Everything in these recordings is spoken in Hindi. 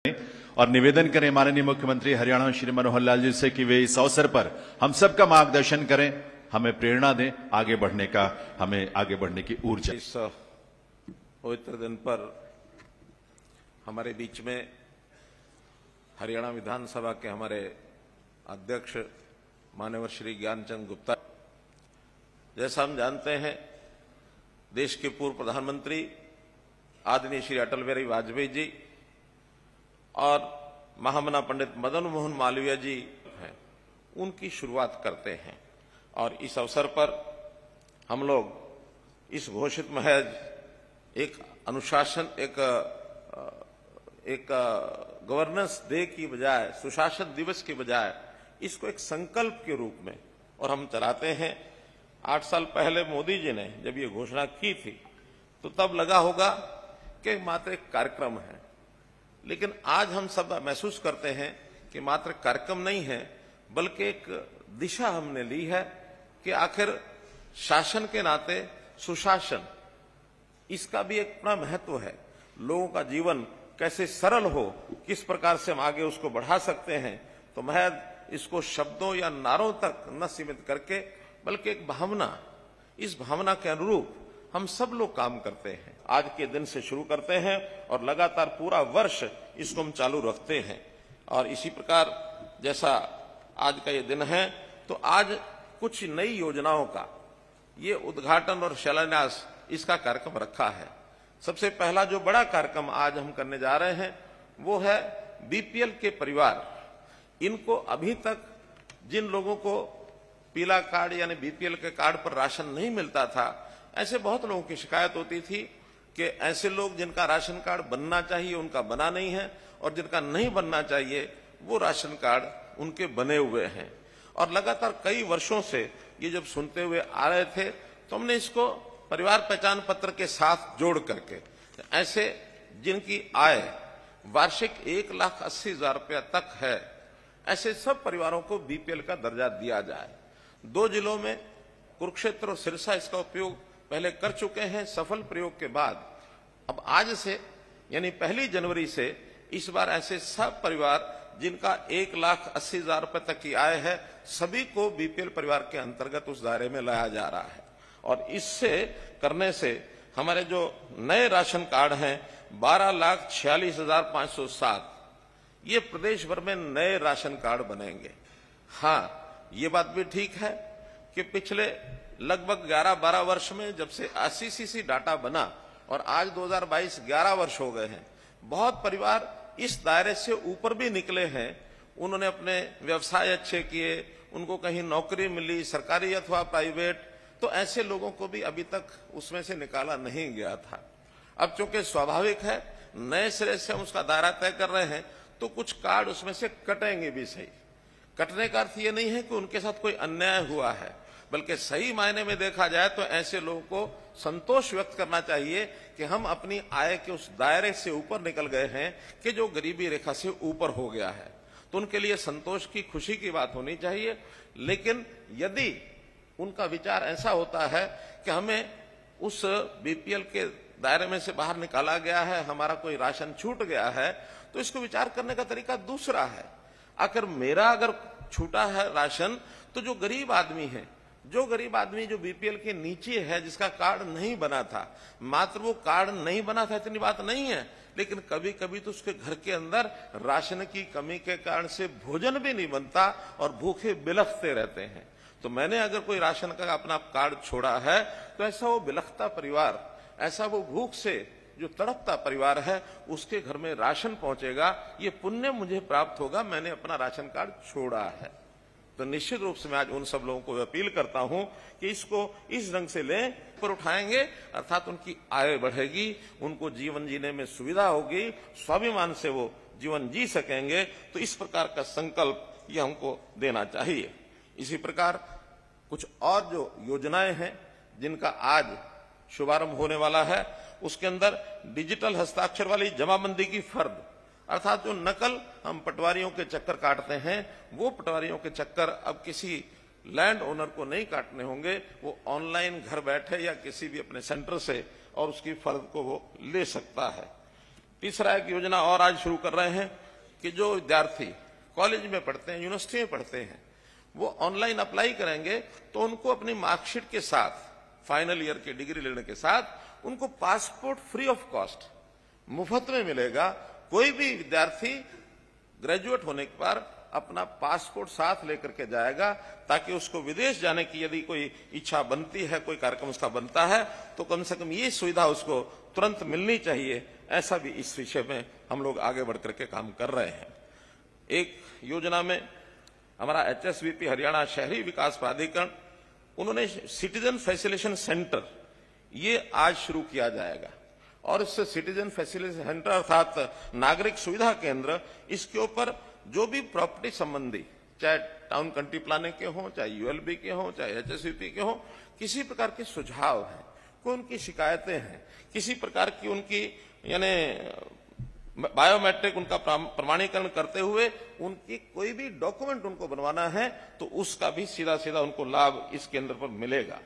और निवेदन करें माननीय मुख्यमंत्री हरियाणा श्री मनोहर लाल जी से कि वे इस अवसर पर हम सबका मार्गदर्शन करें, हमें प्रेरणा दें आगे बढ़ने का, हमें आगे बढ़ने की ऊर्जा। इस पवित्र दिन पर हमारे बीच में हरियाणा विधानसभा के हमारे अध्यक्ष माननीय श्री ज्ञानचंद गुप्ता, जैसा हम जानते हैं देश के पूर्व प्रधानमंत्री आदरणीय श्री अटल बिहारी वाजपेयी जी और महामना पंडित मदन मोहन मालवीय जी हैं, उनकी शुरुआत करते हैं। और इस अवसर पर हम लोग इस घोषित महज एक अनुशासन, एक गवर्नेंस डे की बजाय, सुशासन दिवस की बजाय इसको एक संकल्प के रूप में और हम चलाते हैं। 8 साल पहले मोदी जी ने जब ये घोषणा की थी तो तब लगा होगा कि मात्र एक कार्यक्रम है, लेकिन आज हम सब महसूस करते हैं कि मात्र कार्यक्रम नहीं है बल्कि एक दिशा हमने ली है कि आखिर शासन के नाते सुशासन, इसका भी एक बड़ा महत्व है। लोगों का जीवन कैसे सरल हो, किस प्रकार से हम आगे उसको बढ़ा सकते हैं। तो महज इसको शब्दों या नारों तक न सीमित करके बल्कि एक भावना, इस भावना के अनुरूप हम सब लोग काम करते हैं। आज के दिन से शुरू करते हैं और लगातार पूरा वर्ष इसको हम चालू रखते हैं। और इसी प्रकार जैसा आज का ये दिन है तो आज कुछ नई योजनाओं का ये उद्घाटन और शिलान्यास इसका कार्यक्रम रखा है। सबसे पहला जो बड़ा कार्यक्रम आज हम करने जा रहे हैं वो है बीपीएल के परिवार। इनको अभी तक जिन लोगों को पीला कार्ड यानी बीपीएल के कार्ड पर राशन नहीं मिलता था, ऐसे बहुत लोगों की शिकायत होती थी कि ऐसे लोग जिनका राशन कार्ड बनना चाहिए उनका बना नहीं है और जिनका नहीं बनना चाहिए वो राशन कार्ड उनके बने हुए हैं। और लगातार कई वर्षों से ये जब सुनते हुए आ रहे थे तो हमने इसको परिवार पहचान पत्र के साथ जोड़ करके ऐसे जिनकी आय वार्षिक 1,80,000 रुपया तक है, ऐसे सब परिवारों को बीपीएल का दर्जा दिया जाए। 2 जिलों में कुरुक्षेत्र और सिरसा इसका उपयोग पहले कर चुके हैं। सफल प्रयोग के बाद अब आज से यानी 1 जनवरी से इस बार ऐसे सब परिवार जिनका 1,80,000 रुपए तक की आय है, सभी को बीपीएल परिवार के अंतर्गत उस दायरे में लाया जा रहा है। और इससे करने से हमारे जो नए राशन कार्ड हैं 12,46,507, ये प्रदेश भर में नए राशन कार्ड बनेंगे। हाँ, ये बात भी ठीक है कि पिछले लगभग 11-12 वर्ष में जब से आईसीसीसी डाटा बना और आज 2022 11 वर्ष हो गए हैं, बहुत परिवार इस दायरे से ऊपर भी निकले हैं। उन्होंने अपने व्यवसाय अच्छे किए, उनको कहीं नौकरी मिली, सरकारी अथवा प्राइवेट, तो ऐसे लोगों को भी अभी तक उसमें से निकाला नहीं गया था। अब चूंकि स्वाभाविक है नए सिरे से हम उसका दायरा तय कर रहे हैं तो कुछ कार्ड उसमें से कटेंगे भी। सही कटने का अर्थ ये नहीं है कि उनके साथ कोई अन्याय हुआ है, बल्कि सही मायने में देखा जाए तो ऐसे लोगों को संतोष व्यक्त करना चाहिए कि हम अपनी आय के उस दायरे से ऊपर निकल गए हैं कि जो गरीबी रेखा से ऊपर हो गया है। तो उनके लिए संतोष की, खुशी की बात होनी चाहिए। लेकिन यदि उनका विचार ऐसा होता है कि हमें उस बीपीएल के दायरे में से बाहर निकाला गया है, हमारा कोई राशन छूट गया है, तो इसको विचार करने का तरीका दूसरा है। आखिर मेरा अगर छूटा है राशन तो जो गरीब आदमी है, जो गरीब आदमी जो बीपीएल के नीचे है, जिसका कार्ड नहीं बना था, मात्र वो कार्ड नहीं बना था इतनी बात नहीं है, लेकिन कभी कभी तो उसके घर के अंदर राशन की कमी के कारण से भोजन भी नहीं बनता और भूखे बिलखते रहते हैं। तो मैंने अगर कोई राशन का अपना कार्ड छोड़ा है तो ऐसा वो बिलखता परिवार, ऐसा वो भूख से जो तड़पता परिवार है, उसके घर में राशन पहुंचेगा, ये पुण्य मुझे प्राप्त होगा, मैंने अपना राशन कार्ड छोड़ा है। तो निश्चित रूप से मैं आज उन सब लोगों को अपील करता हूं कि इसको इस ढंग से लें, पर उठाएंगे, अर्थात उनकी आय बढ़ेगी, उनको जीवन जीने में सुविधा होगी, स्वाभिमान से वो जीवन जी सकेंगे। तो इस प्रकार का संकल्प ये हमको देना चाहिए। इसी प्रकार कुछ और जो योजनाएं हैं जिनका आज शुभारंभ होने वाला है, उसके अंदर डिजिटल हस्ताक्षर वाली जमाबंदी की फर्द, अर्थात जो नकल हम पटवारियों के चक्कर काटते हैं, वो पटवारियों के चक्कर अब किसी लैंड ओनर को नहीं काटने होंगे। वो ऑनलाइन घर बैठे या किसी भी अपने सेंटर से और उसकी फर्द को वो ले सकता है। तीसरा एक योजना और आज शुरू कर रहे हैं कि जो विद्यार्थी कॉलेज में पढ़ते हैं, यूनिवर्सिटी में पढ़ते हैं, वो ऑनलाइन अप्लाई करेंगे तो उनको अपनी मार्कशीट के साथ, फाइनल ईयर की डिग्री लेने के साथ उनको पासपोर्ट फ्री ऑफ कॉस्ट मुफ्त में मिलेगा। कोई भी विद्यार्थी ग्रेजुएट होने के बाद अपना पासपोर्ट साथ लेकर के जाएगा ताकि उसको विदेश जाने की यदि कोई इच्छा बनती है, कोई कार्यक्रम उसका बनता है, तो कम से कम ये सुविधा उसको तुरंत मिलनी चाहिए। ऐसा भी इस विषय में हम लोग आगे बढ़कर के काम कर रहे हैं। एक योजना में हमारा HSVP हरियाणा शहरी विकास प्राधिकरण, उन्होंने सिटीजन फैसिलिटेशन सेंटर ये आज शुरू किया जाएगा और इससे सिटीजन फैसिलिटेशन सेंटर अर्थात नागरिक सुविधा केंद्र, इसके ऊपर जो भी प्रॉपर्टी संबंधी, चाहे टाउन कंट्री प्लानिंग के हों, चाहे ULB के हों, चाहे HSVP के हों, किसी प्रकार के सुझाव हैं, कोई उनकी शिकायतें हैं, किसी प्रकार की उनकी यानी बायोमेट्रिक उनका प्रमाणीकरण करते हुए उनकी कोई भी डॉक्यूमेंट उनको बनवाना है तो उसका भी सीधा सीधा उनको लाभ इस केंद्र पर मिलेगा।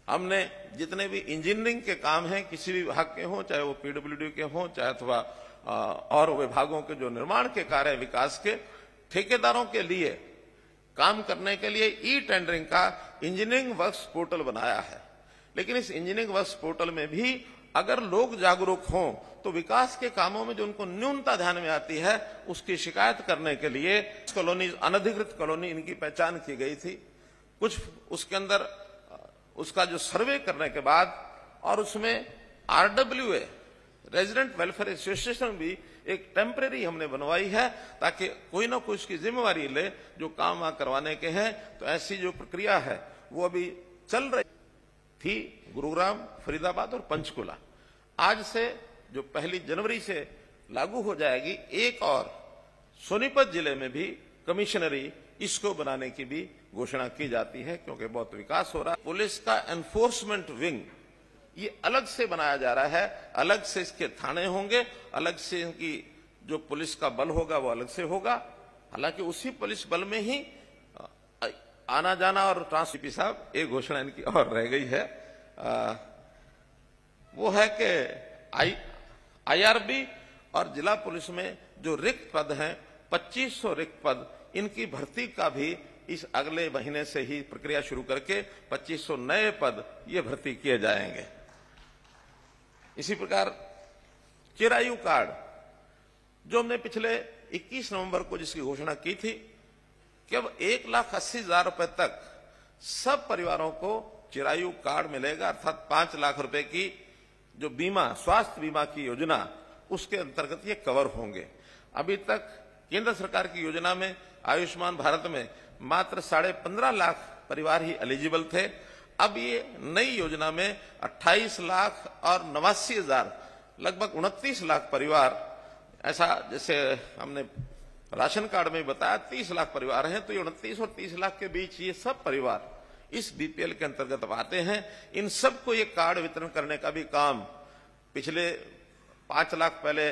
हमने जितने भी इंजीनियरिंग के काम हैं, किसी भी विभाग के हों, चाहे वो PWD के हों, चाहे अथवा और विभागों के जो निर्माण के कार्य विकास के, ठेकेदारों के लिए काम करने के लिए ई-टेंडरिंग का इंजीनियरिंग वर्क्स पोर्टल बनाया है। लेकिन इस इंजीनियरिंग वर्क्स पोर्टल में भी अगर लोग जागरूक हों तो विकास के कामों में जो उनको न्यूनता ध्यान में आती है उसकी शिकायत करने के लिए कॉलोनी, अनधिकृत कॉलोनी इनकी पहचान की गई थी। कुछ उसके अंदर उसका जो सर्वे करने के बाद और उसमें RWA रेजिडेंट वेलफेयर एसोसिएशन भी एक टेम्परेरी हमने बनवाई है ताकि कोई ना कोई उसकी जिम्मेवारी ले जो काम वहां करवाने के हैं। तो ऐसी जो प्रक्रिया है वो अभी चल रही थी गुरुग्राम, फरीदाबाद और पंचकुला। आज से जो 1 जनवरी से लागू हो जाएगी, एक और सोनीपत जिले में भी कमिश्नरी इसको बनाने की भी घोषणा की जाती है क्योंकि बहुत विकास हो रहा है। पुलिस का एनफोर्समेंट विंग ये अलग से बनाया जा रहा है, अलग से इसके थाने होंगे, अलग से इनकी जो पुलिस का बल होगा वो अलग से होगा। हालांकि उसी पुलिस बल में ही आना जाना और ट्रांसपी साहब एक घोषणा इनकी और रह गई है, वो है कि IRB और जिला पुलिस में जो रिक्त पद हैं 2500 रिक्त पद, इनकी भर्ती का भी इस अगले महीने से ही प्रक्रिया शुरू करके 2500 नए पद ये भर्ती किए जाएंगे। इसी प्रकार चिरायु कार्ड जो हमने पिछले 21 नवंबर को जिसकी घोषणा की थी कि अब 1,80,000 रुपए तक सब परिवारों को चिरायु कार्ड मिलेगा, अर्थात 5 लाख रुपए की जो बीमा, स्वास्थ्य बीमा की योजना, उसके अंतर्गत ये कवर होंगे। अभी तक केंद्र सरकार की योजना में आयुष्मान भारत में मात्र 15.5 लाख परिवार ही एलिजिबल थे। अब ये नई योजना में 28 लाख और 89,000 लगभग 29 लाख परिवार, ऐसा जैसे हमने राशन कार्ड में बताया 30 लाख परिवार हैं, तो ये 29 और 30 लाख के बीच ये सब परिवार इस BPL के अंतर्गत आते हैं। इन सबको ये कार्ड वितरण करने का भी काम पिछले 5 लाख पहले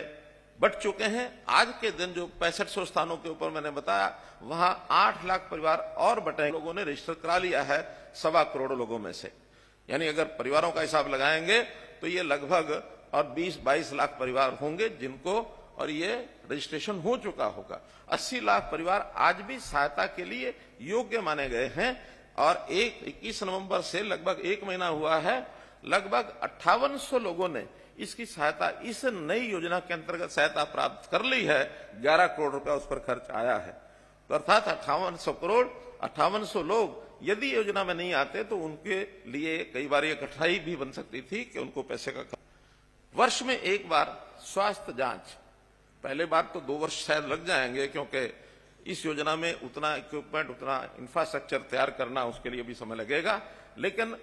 बढ़ चुके हैं। आज के दिन जो 6500 स्थानों के ऊपर मैंने बताया, वहां 8 लाख परिवार और बटे लोगों ने रजिस्टर करा लिया है 1.25 करोड़ लोगों में से। यानी अगर परिवारों का हिसाब लगाएंगे तो ये लगभग और 20-22 लाख परिवार होंगे जिनको और ये रजिस्ट्रेशन हो चुका होगा। 80 लाख परिवार आज भी सहायता के लिए योग्य माने गए हैं और 21 नवंबर से लगभग 1 महीना हुआ है, लगभग 5800 लोगों ने इसकी सहायता, इस नई योजना के अंतर्गत सहायता प्राप्त कर ली है। 11 करोड़ रुपया उस पर खर्च आया है। तो अर्थात 5800 करोड़, 5800 लोग यदि योजना में नहीं आते तो उनके लिए कई बार ये कठिनाई भी बन सकती थी कि उनको पैसे का वर्ष में एक बार स्वास्थ्य जांच, पहले बार तो 2 वर्ष शायद लग जाएंगे क्योंकि इस योजना में उतना इक्विपमेंट, उतना इंफ्रास्ट्रक्चर तैयार करना, उसके लिए भी समय लगेगा, लेकिन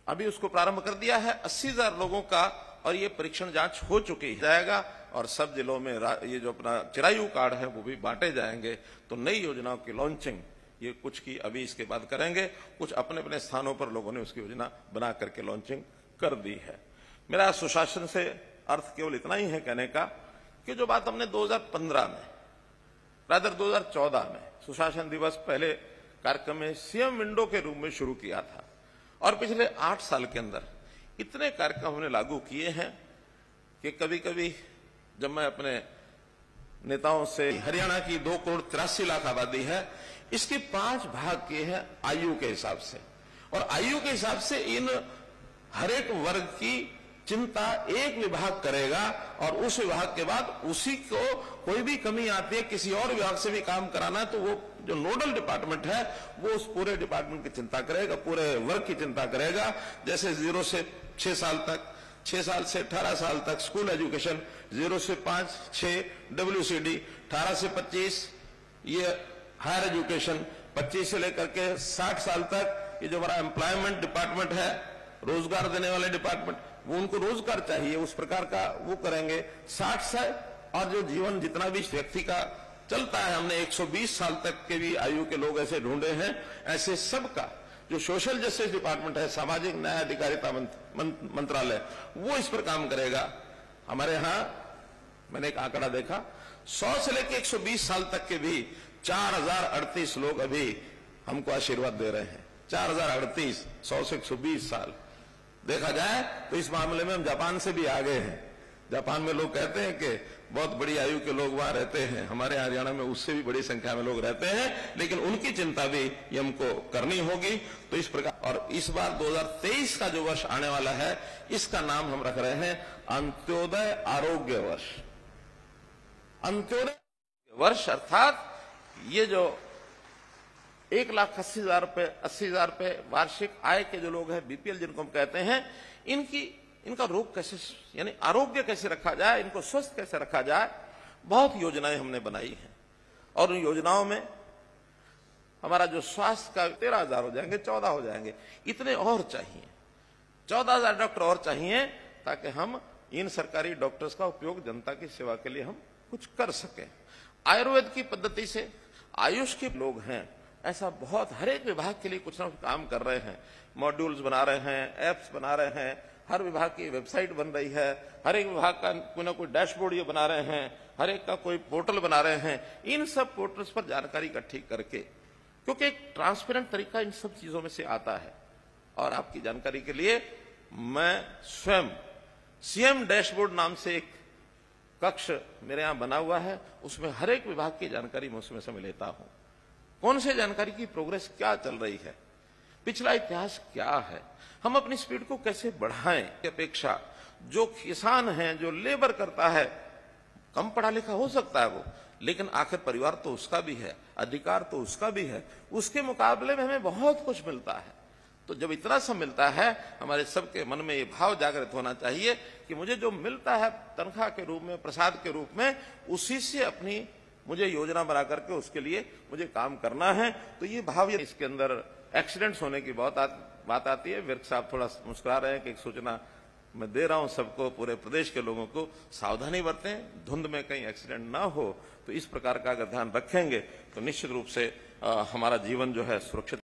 अभी उसको प्रारंभ कर दिया है। 80,000 लोगों का और ये परीक्षण जांच हो चुकी जाएगा और सब जिलों में ये जो अपना चिरायु कार्ड है वो भी बांटे जाएंगे। तो नई योजनाओं की लॉन्चिंग ये कुछ की अभी इसके बाद करेंगे, कुछ अपने अपने स्थानों पर लोगों ने उसकी योजना बना करके लॉन्चिंग कर दी है। मेरा सुशासन से अर्थ केवल इतना ही है कहने का कि जो बात हमने 2015 में, रादर 2014 में सुशासन दिवस पहले कार्यक्रम में CM विंडो के रूप में शुरू किया था और पिछले 8 साल के अंदर इतने कार्यक्रम हमने लागू किए हैं कि कभी कभी जब मैं अपने नेताओं से, हरियाणा की 2,83,00,000 आबादी है, इसके 5 भाग किए हैं आयु के हिसाब से, और आयु के हिसाब से इन हर एक वर्ग की चिंता एक विभाग करेगा, और उस विभाग के बाद उसी को कोई भी कमी आती है, किसी और विभाग से भी काम कराना है, तो वो जो नोडल डिपार्टमेंट है वो उस पूरे डिपार्टमेंट की चिंता करेगा, पूरे वर्ग की चिंता करेगा। जैसे 0 से 6 साल तक, 6 साल से 18 साल तक स्कूल एजुकेशन, 0 से 5-6 WCD, 18 से 25 ये हायर एजुकेशन, 25 से लेकर के 60 साल तक ये जो हमारा एम्प्लॉयमेंट डिपार्टमेंट है, रोजगार देने वाले डिपार्टमेंट, वो उनको रोजगार चाहिए, उस प्रकार का वो करेंगे। 60 से और जो जीवन जितना भी व्यक्ति का चलता है, हमने 120 साल तक के भी आयु के लोग ऐसे ढूंढे हैं। ऐसे सबका जो सोशल जस्टिस डिपार्टमेंट है, सामाजिक न्याय अधिकारिता मंत्रालय, वो इस पर काम करेगा। हमारे यहाँ मैंने एक आंकड़ा देखा, 100 से लेकर 120 साल तक के भी 4038 लोग अभी हमको आशीर्वाद दे रहे हैं। 4038, 100 से 120 साल। देखा जाए तो इस मामले में हम जापान से भी आगे हैं। जापान में लोग कहते हैं कि बहुत बड़ी आयु के लोग वहां रहते हैं, हमारे हरियाणा में उससे भी बड़ी संख्या में लोग रहते हैं, लेकिन उनकी चिंता भी ये हमको करनी होगी। तो इस प्रकार, और इस बार 2023 का जो वर्ष आने वाला है, इसका नाम हम रख रहे हैं अंत्योदय आरोग्य वर्ष। अंत्योदय वर्ष अर्थात ये जो 1,80,000 रुपए, 80,000 रुपए वार्षिक आय के जो लोग हैं, बीपीएल जिनको हम कहते हैं, इनका रोग कैसे, यानी आरोग्य कैसे रखा जाए, इनको स्वस्थ कैसे रखा जाए, बहुत योजनाएं हमने बनाई हैं। और उन योजनाओं में हमारा जो स्वास्थ्य का 13,000 हो जाएंगे, 14 हो जाएंगे, इतने और चाहिए, 14,000 डॉक्टर और चाहिए, ताकि हम इन सरकारी डॉक्टर्स का उपयोग जनता की सेवा के लिए हम कुछ कर सकें। आयुर्वेद की पद्धति से आयुष के लोग हैं, ऐसा बहुत हर एक विभाग के लिए कुछ ना कुछ काम कर रहे हैं। मॉड्यूल्स बना रहे हैं, एप्स बना रहे हैं, हर विभाग की वेबसाइट बन रही है, हर एक विभाग का कोई ना कोई डैशबोर्ड ये बना रहे हैं, हर एक का कोई पोर्टल बना रहे हैं। इन सब पोर्टल्स पर जानकारी इकट्ठी करके, क्योंकि एक ट्रांसपेरेंट तरीका इन सब चीजों में से आता है। और आपकी जानकारी के लिए मैं स्वयं सीएम डैशबोर्ड नाम से एक कक्ष मेरे यहां बना हुआ है, उसमें हर एक विभाग की जानकारी मैं उसमें से लेता हूं। कौन से जानकारी की प्रोग्रेस क्या चल रही है, पिछला इतिहास क्या है, हम अपनी स्पीड को कैसे बढ़ाएं। की अपेक्षा जो किसान है, जो लेबर करता है, कम पढ़ा लिखा हो सकता है वो, लेकिन आखिर परिवार तो उसका भी है, अधिकार तो उसका भी है, उसके मुकाबले में हमें बहुत कुछ मिलता है। तो जब इतना सब मिलता है, हमारे सबके मन में ये भाव जागृत होना चाहिए कि मुझे जो मिलता है तनख्वाह के रूप में, प्रसाद के रूप में, उसी से अपनी मुझे योजना बना करके उसके लिए मुझे काम करना है। तो ये भाव, इसके अंदर एक्सीडेंट्स होने की बहुत बात आती है। विर्क साहब थोड़ा मुस्कुरा रहे हैं कि एक सूचना मैं दे रहा हूं सबको, पूरे प्रदेश के लोगों को, सावधानी बरतें, धुंध में कहीं एक्सीडेंट ना हो। तो इस प्रकार का अगर ध्यान रखेंगे तो निश्चित रूप से हमारा जीवन जो है सुरक्षित